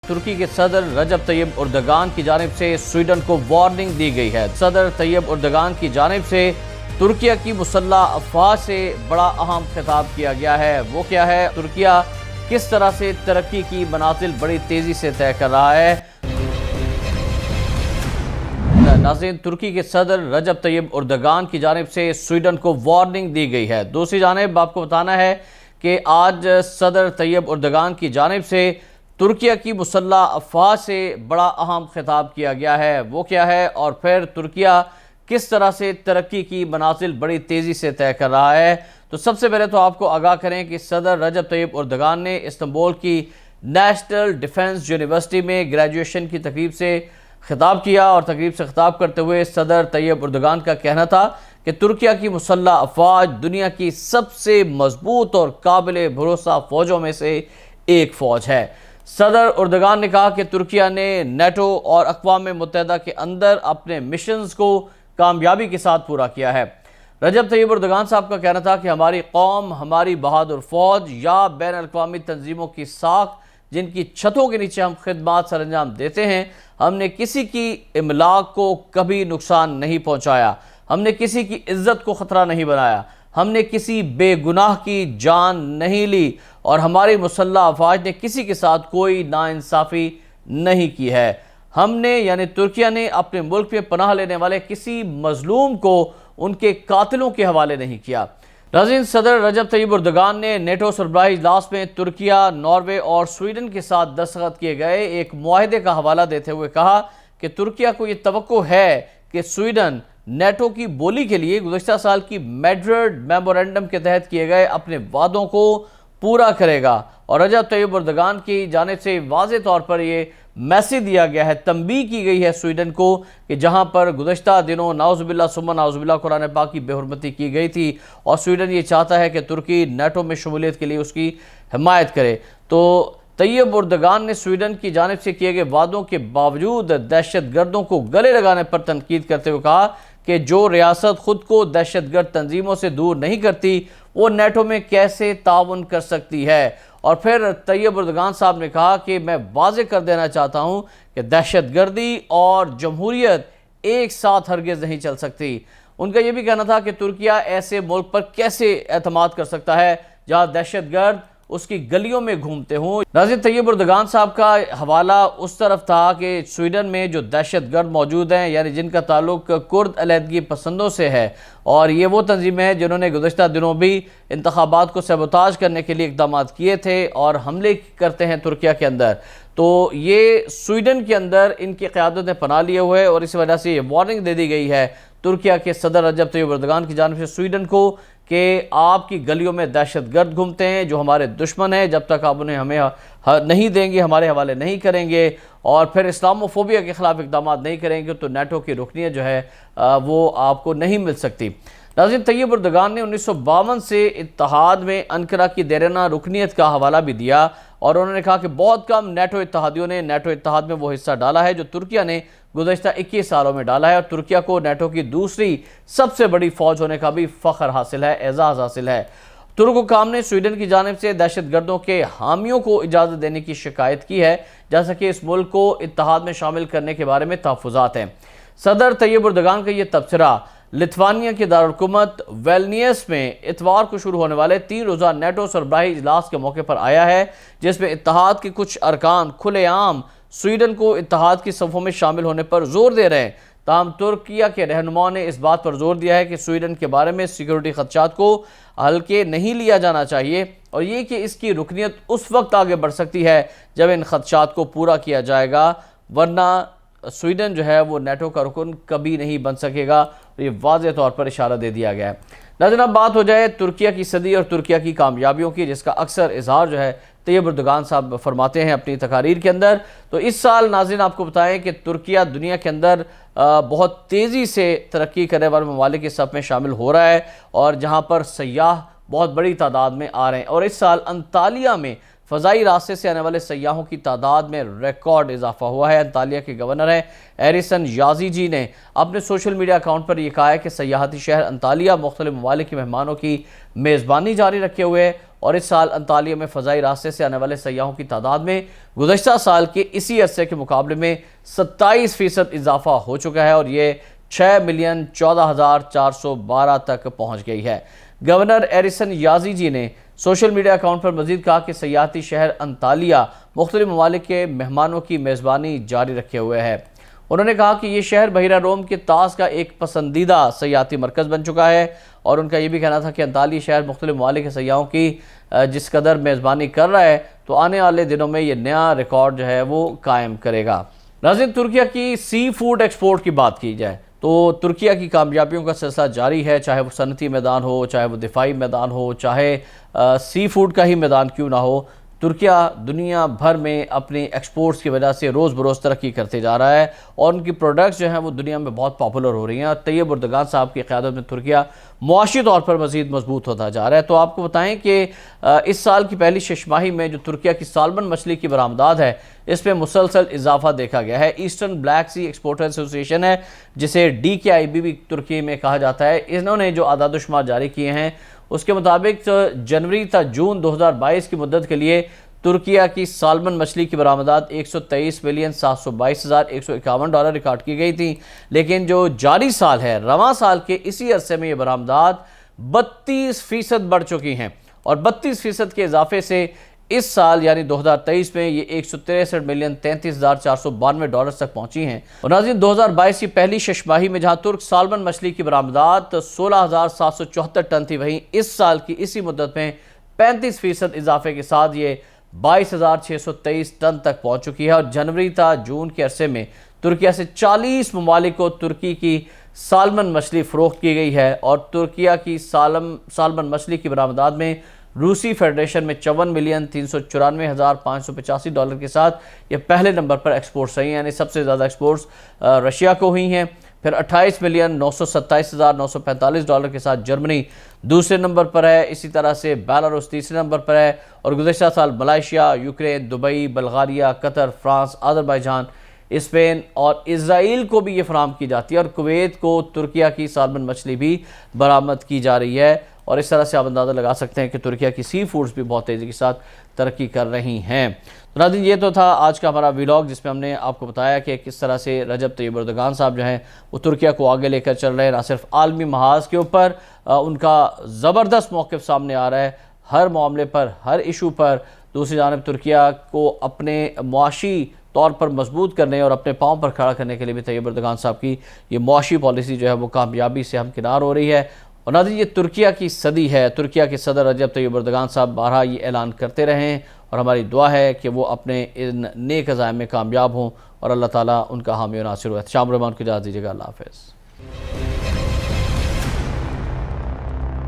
ترکی کے صدر رجب Tayyip Erdogan کی جانب سے سویڈن کو وارننگ دی گئی ہے۔ صدر طیب اردگان کی جانب سے ترکیہ کی مسلح افواج سے بڑا اہم خطاب کیا گیا ہے۔ وہ کیا ہے؟ ترکیہ کس طرح سے ترقی کی منازل بڑی تیزی سے طے کر رہا ہے۔ ناظرین، ترکی کے صدر رجب طیب اردگان کی جانب سے سویڈن کو وارننگ دی گئی ہے۔ دوسری جانب آپ کو بتانا ہے کہ آج صدر طیب اردگان کی جانب سے ترکیہ کی مسلح افواج سے بڑا اہم خطاب کیا گیا ہے۔ وہ کیا ہے اور پھر ترکیہ کس طرح سے ترقی کی منازل بڑی تیزی سے طے کر رہا ہے۔ تو سب سے پہلے تو آپ کو آگاہ کریں کہ صدر رجب طیب اردگان نے استنبول کی نیشنل ڈیفنس یونیورسٹی میں گریجویشن کی تقریب سے خطاب کیا، اور تقریب سے خطاب کرتے ہوئے صدر طیب اردگان کا کہنا تھا کہ ترکیہ کی مسلح افواج دنیا کی سب سے مضبوط اور قابل بھروسہ فوجوں میں سے ایک فوج ہے۔ صدر اردگان نے کہا کہ ترکیہ نے نیٹو اور اقوام متحدہ کے اندر اپنے مشنز کو کامیابی کے ساتھ پورا کیا ہے۔ رجب طیب اردگان صاحب کا کہنا تھا کہ ہماری قوم، ہماری بہادر فوج یا بین الاقوامی تنظیموں کی ساکھ جن کی چھتوں کے نیچے ہم خدمات سر انجام دیتے ہیں، ہم نے کسی کی املاک کو کبھی نقصان نہیں پہنچایا، ہم نے کسی کی عزت کو خطرہ نہیں بنایا، ہم نے کسی بے گناہ کی جان نہیں لی، اور ہماری مسلح افواج نے کسی کے ساتھ کوئی ناانصافی نہیں کی ہے۔ ہم نے یعنی ترکیہ نے اپنے ملک میں پناہ لینے والے کسی مظلوم کو ان کے قاتلوں کے حوالے نہیں کیا۔ ناظرین، صدر رجب طیب اردگان نے نیٹو سربراہی اجلاس میں ترکیہ، ناروے اور سویڈن کے ساتھ دستخط کیے گئے ایک معاہدے کا حوالہ دیتے ہوئے کہا کہ ترکیہ کو یہ توقع ہے کہ سویڈن نیٹو کی بولی کے لیے گزشتہ سال کی میڈرڈ میمورنڈم کے تحت کیے گئے اپنے وعدوں کو پورا کرے گا، اور رجب طیب اردگان کی جانب سے واضح طور پر یہ میسیج دیا گیا ہے، تنبیہ کی گئی ہے سویڈن کو کہ جہاں پر گزشتہ دنوں نعوذ باللہ ثم نعوذ باللہ قرآن پاک کی بے حرمتی کی گئی تھی، اور سویڈن یہ چاہتا ہے کہ ترکی نیٹو میں شمولیت کے لیے اس کی حمایت کرے۔ تو طیب اردگان نے سویڈن کی جانب سے کیے گئے وعدوں کے باوجود دہشت گردوں کو گلے لگانے پر تنقید کرتے ہوئے کہا کہ جو ریاست خود کو دہشت گرد تنظیموں سے دور نہیں کرتی وہ نیٹو میں کیسے تعاون کر سکتی ہے۔ اور پھر طیب اردگان صاحب نے کہا کہ میں واضح کر دینا چاہتا ہوں کہ دہشت گردی اور جمہوریت ایک ساتھ ہرگز نہیں چل سکتی۔ ان کا یہ بھی کہنا تھا کہ ترکیہ ایسے ملک پر کیسے اعتماد کر سکتا ہے جہاں دہشت گرد اس کی گلیوں میں گھومتے ہوں۔ ناظرین، طیب اردگان صاحب کا حوالہ اس طرف تھا کہ سویڈن میں جو دہشت گرد موجود ہیں، یعنی جن کا تعلق کرد علیحدگی پسندوں سے ہے، اور یہ وہ تنظیمیں ہیں جنہوں نے گزشتہ دنوں بھی انتخابات کو سیبوتاژ کرنے کے لیے اقدامات کیے تھے اور حملے کرتے ہیں ترکیہ کے اندر، تو یہ سویڈن کے اندر ان کی قیادت نے پناہ لیے ہوئے، اور اس وجہ سے یہ وارننگ دے دی گئی ہے ترکیہ کے صدر رجب طیب اردگان کی جانب سے سویڈن کو کہ آپ کی گلیوں میں دہشت گرد گھومتے ہیں جو ہمارے دشمن ہیں، جب تک آپ انہیں ہمیں نہیں دیں گے، ہمارے حوالے نہیں کریں گے، اور پھر اسلاموفوبیا کے خلاف اقدامات نہیں کریں گے، تو نیٹو کی رکنیت جو ہے وہ آپ کو نہیں مل سکتی۔ ناظرین، طیب اردگان نے 1952 سے اتحاد میں انقرہ کی دیرینہ رکنیت کا حوالہ بھی دیا، اور انہوں نے کہا کہ بہت کم نیٹو اتحادیوں نے نیٹو اتحاد میں وہ حصہ ڈالا ہے جو ترکیہ نے گزشتہ 21 سالوں میں ڈالا ہے، اور ترکیہ کو نیٹو کی دوسری سب سے بڑی فوج ہونے کا بھی فخر حاصل ہے، اعزاز حاصل ہے۔ ترک حکام نے سویڈن کی جانب سے دہشت گردوں کے حامیوں کو اجازت دینے کی شکایت کی ہے، جیسا کہ اس ملک کو اتحاد میں شامل کرنے کے بارے میں تحفظات ہیں۔ صدر طیب اردگان کا یہ تبصرہ لتھوانیا کے دارالحکومت ویلنیس میں اتوار کو شروع ہونے والے 3 روزہ نیٹو سربراہی اجلاس کے موقع پر آیا ہے، جس میں اتحاد کے کچھ ارکان کھلے عام سویڈن کو اتحاد کی صفوں میں شامل ہونے پر زور دے رہے ہیں۔ تاہم ترکیہ کے رہنماؤں نے اس بات پر زور دیا ہے کہ سویڈن کے بارے میں سیکیورٹی خدشات کو ہلکے نہیں لیا جانا چاہیے، اور یہ کہ اس کی رکنیت اس وقت آگے بڑھ سکتی ہے جب ان خدشات کو پورا کیا جائے گا، ورنہ سویڈن جو ہے وہ نیٹو کا رکن کبھی نہیں بن سکے گا، اور یہ واضح طور پر اشارہ دے دیا گیا ہے۔ ناظرین، اب بات ہو جائے ترکیہ کی صدی اور ترکیہ کی کامیابیوں کی، جس کا اکثر اظہار جو ہے طیب اردگان صاحب فرماتے ہیں اپنی تقاریر کے اندر۔ تو اس سال ناظرین آپ کو بتائیں کہ ترکیہ دنیا کے اندر بہت تیزی سے ترقی کرنے والے ممالک کے صف میں شامل ہو رہا ہے، اور جہاں پر سیاح بہت بڑی تعداد میں آ رہے ہیں، اور اس سال انطالیہ میں فضائی راستے سے آنے والے سیاحوں کی تعداد میں ریکارڈ اضافہ ہوا ہے۔ انطالیہ کے گورنر ہیں ایریسن یازی جی نے اپنے سوشل میڈیا اکاؤنٹ پر یہ کہا ہے کہ سیاحتی شہر انطالیہ مختلف ممالک کے مہمانوں کی میزبانی جاری رکھے ہوئے ہے، اور اس سال انطالیہ میں فضائی راستے سے آنے والے سیاحوں کی تعداد میں گزشتہ سال کے اسی عرصے کے مقابلے میں 27% اضافہ ہو چکا ہے اور یہ 6,14,412 تک پہنچ گئی ہے۔ گورنر ایرسن یازی جی نے سوشل میڈیا اکاؤنٹ پر مزید کہا کہ سیاحتی شہر انطالیہ مختلف ممالک کے مہمانوں کی میزبانی جاری رکھے ہوئے ہے۔ انہوں نے کہا کہ یہ شہر بحیرہ روم کے طاس کا ایک پسندیدہ سیاحتی مرکز بن چکا ہے اور ان کا یہ بھی کہنا تھا کہ انطالیہ شہر مختلف ممالک کے سیاحوں کی جس قدر میزبانی کر رہا ہے تو آنے والے دنوں میں یہ نیا ریکارڈ جو ہے وہ قائم کرے گا۔ ناظرین، ترکیہ کی سی فوڈ ایکسپورٹ کی بات کی جائے تو ترکیہ کی کامیابیوں کا سلسلہ جاری ہے، چاہے وہ صنعتی میدان ہو، چاہے وہ دفاعی میدان ہو، چاہے سی فوڈ کا ہی میدان کیوں نہ ہو۔ ترکیہ دنیا بھر میں اپنی ایکسپورٹس کی وجہ سے روز بروز ترقی کرتے جا رہا ہے اور ان کی پروڈکٹس جو ہیں وہ دنیا میں بہت پاپولر ہو رہی ہیں اور طیب اردگان صاحب کی قیادت میں ترکیہ معاشی طور پر مزید مضبوط ہوتا جا رہا ہے۔ تو آپ کو بتائیں کہ اس سال کی پہلی 6 ماہی میں جو ترکیہ کی سالمن مچھلی کی برآمدات ہے اس میں مسلسل اضافہ دیکھا گیا ہے۔ ایسٹرن بلیک سی ایکسپورٹر ایسوسی ایشن ہے جسے DKIB بھی ترکی میں کہا جاتا ہے، انہوں نے جو اعداد و شمار جاری کیے ہیں اس کے مطابق جنوری تا جون 2022 کی مدت کے لیے ترکیہ کی سالمن مچھلی کی برآمدات $123,722,151 ریکارڈ کی گئی تھی، لیکن جو جاری سال ہے رواں سال کے اسی عرصے میں یہ برآمدات 32% بڑھ چکی ہیں اور 32% کے اضافے سے اس سال یعنی 2023 میں یہ $163,33,492 تک پہنچی ہیں۔ اور ناظرین، 2022 کی پہلی 6 ماہی میں جہاں ترک سالمن مچھلی کی برآمدات 16,774 ٹن تھی، وہیں اس سال کی اسی مدت میں 35% اضافے کے ساتھ یہ 22,623 ٹن تک پہنچ چکی ہے اور جنوری تا جون کے عرصے میں ترکیہ سے 40 ممالک کو ترکی کی سالمن مچھلی فروخت کی گئی ہے اور ترکیہ کی سالمن مچھلی کی برآمدات میں روسی فیڈریشن میں $54,394,585 کے ساتھ یہ پہلے نمبر پر ایکسپورٹس رہی ہیں، یعنی سب سے زیادہ ایکسپورٹس رشیا کو ہوئی ہیں۔ پھر $28,927,945 کے ساتھ جرمنی دوسرے نمبر پر ہے، اسی طرح سے بیلاروس تیسرے نمبر پر ہے اور گزشتہ سال ملائیشیا، یوکرین، دبئی، بلغاریہ، قطر، فرانس، آذربائیجان، اسپین اور اسرائیل کو بھی یہ فراہم کی جاتی ہے اور کویت کو ترکیہ کی سالمن مچھلی بھی برآمد کی جا رہی ہے اور اس طرح سے آپ اندازہ لگا سکتے ہیں کہ ترکیہ کی سی فوڈز بھی بہت تیزی کے ساتھ ترقی کر رہی ہیں۔ ناظرین، یہ تو تھا آج کا ہمارا ویلاگ جس میں ہم نے آپ کو بتایا کہ کس طرح سے رجب طیب اردگان صاحب جو ہیں وہ ترکیہ کو آگے لے کر چل رہے ہیں، نہ صرف عالمی محاذ کے اوپر ان کا زبردست موقف سامنے آ رہا ہے ہر معاملے پر، ہر ایشو پر۔ دوسری جانب ترکیہ کو اپنے معاشی طور پر مضبوط کرنے اور اپنے پاؤں پر کھڑا کرنے کے لیے بھی طیب اردگان صاحب کی یہ معاشی پالیسی جو ہے وہ کامیابی سے ہمکنار ہو رہی ہے۔ اور ناظرین، یہ ترکیہ کی صدی ہے، ترکیہ کے صدر رجب طیب اردگان صاحب بارہا یہ اعلان کرتے رہیں اور ہماری دعا ہے کہ وہ اپنے ان نیک عزائم میں کامیاب ہوں اور اللہ تعالیٰ ان کا حامی و ناصر ہو۔ شام رحمان کو اجازت دیجیے گا، اللہ حافظ۔